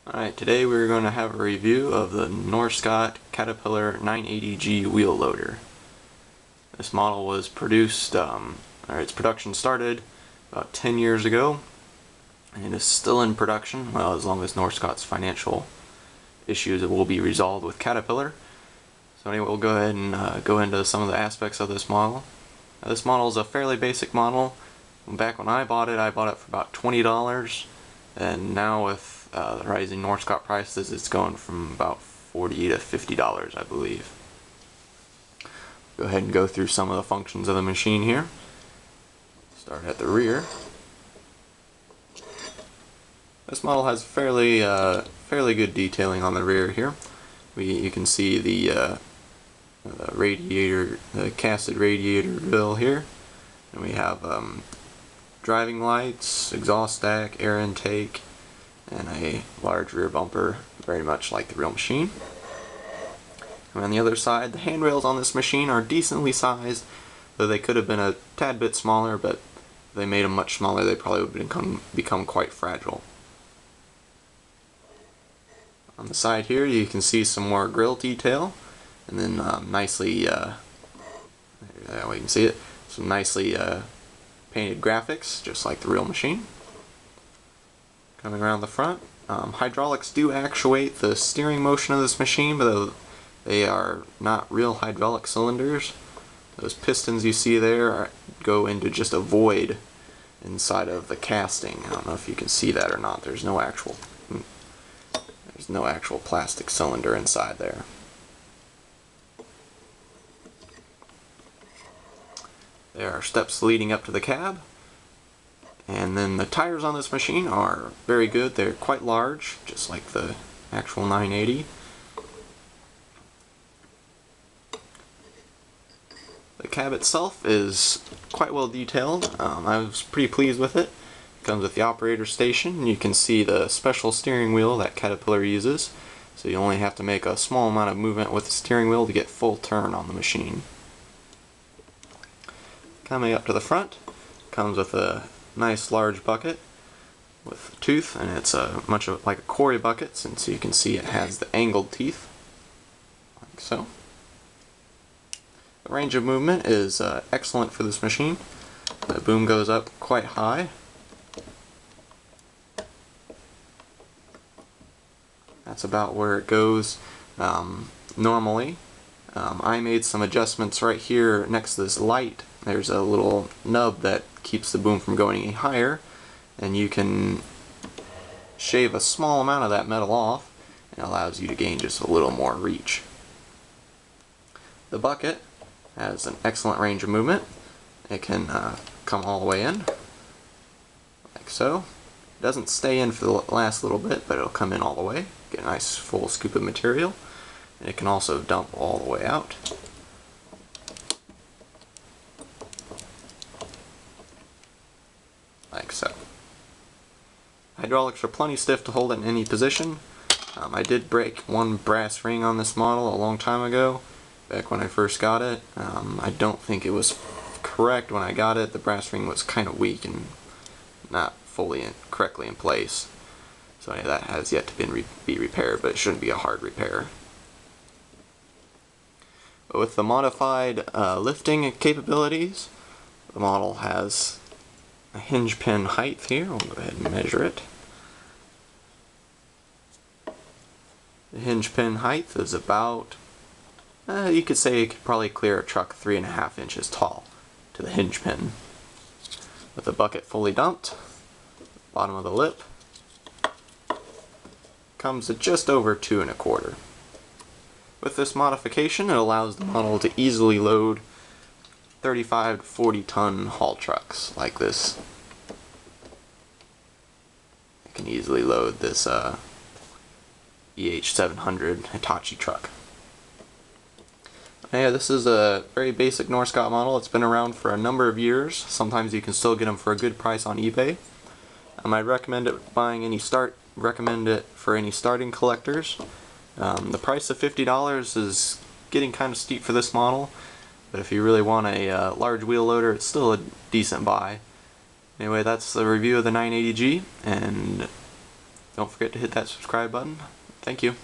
Alright, today we're going to have a review of the Norscot Caterpillar 980G wheel loader. This model was produced, or its production started about 10 years ago, and is still in production, well, as long as Norscot's financial issues will be resolved with Caterpillar. So anyway, we'll go ahead and go into some of the aspects of this model. Now, this model is a fairly basic model. Back when I bought it for about $20, and now with the rising Norscot prices, it's going from about $40 to $50, I believe. Go ahead and go through some of the functions of the machine here. Start at the rear. This model has fairly good detailing on the rear here. You can see the radiator, the casted radiator grill here, and we have driving lights, exhaust stack, air intake, and a large rear bumper, very much like the real machine. And on the other side, the handrails on this machine are decently sized, though they could have been a tad bit smaller, but if they made them much smaller, they probably would become quite fragile. On the side here, you can see some more grille detail, and then nicely, that way you can see it, some nicely painted graphics, just like the real machine. Coming around the front, hydraulics do actuate the steering motion of this machine, but they are not real hydraulic cylinders. Those pistons you see there go into just a void inside of the casting. I don't know if you can see that or not. There's no actual plastic cylinder inside there. There are steps leading up to the cab. And then the tires on this machine are very good. They're quite large, just like the actual 980. The cab itself is quite well detailed. I was pretty pleased with it. It comes with the operator station, and you can see the special steering wheel that Caterpillar uses. So you only have to make a small amount of movement with the steering wheel to get full turn on the machine. Coming up to the front, comes with a nice large bucket with a tooth, and it's much like a quarry bucket, since you can see it has the angled teeth, like so. The range of movement is excellent for this machine. The boom goes up quite high. That's about where it goes normally. I made some adjustments right here next to this light. There's a little nub that keeps the boom from going any higher, and you can shave a small amount of that metal off, and it allows you to gain just a little more reach. The bucket has an excellent range of movement. It can come all the way in, like so. It doesn't stay in for the last little bit, but it'll come in all the way. Get a nice full scoop of material, and it can also dump all the way out. Like so. Hydraulics are plenty stiff to hold in any position. I did break one brass ring on this model a long time ago, back when I first got it. I don't think it was correct when I got it. The brass ring was kind of weak and not fully correctly in place. So that has yet to be repaired, but it shouldn't be a hard repair. But with the modified lifting capabilities, the model has a hinge pin height here. We'll go ahead and measure it. The hinge pin height is about, you could say it could probably clear a truck 3.5 inches tall to the hinge pin. With the bucket fully dumped, bottom of the lip comes to just over 2.25. With this modification, it allows the model to easily load 35 to 40 ton haul trucks like this. It can easily load this EH700 Hitachi truck. Yeah, this is a very basic Norscot model. It's been around for a number of years. Sometimes you can still get them for a good price on eBay. I recommend it for any starting collectors. The price of $50 is getting kind of steep for this model, but if you really want a large wheel loader, it's still a decent buy. Anyway, that's the review of the 980G, and Don't forget to hit that subscribe button. Thank you.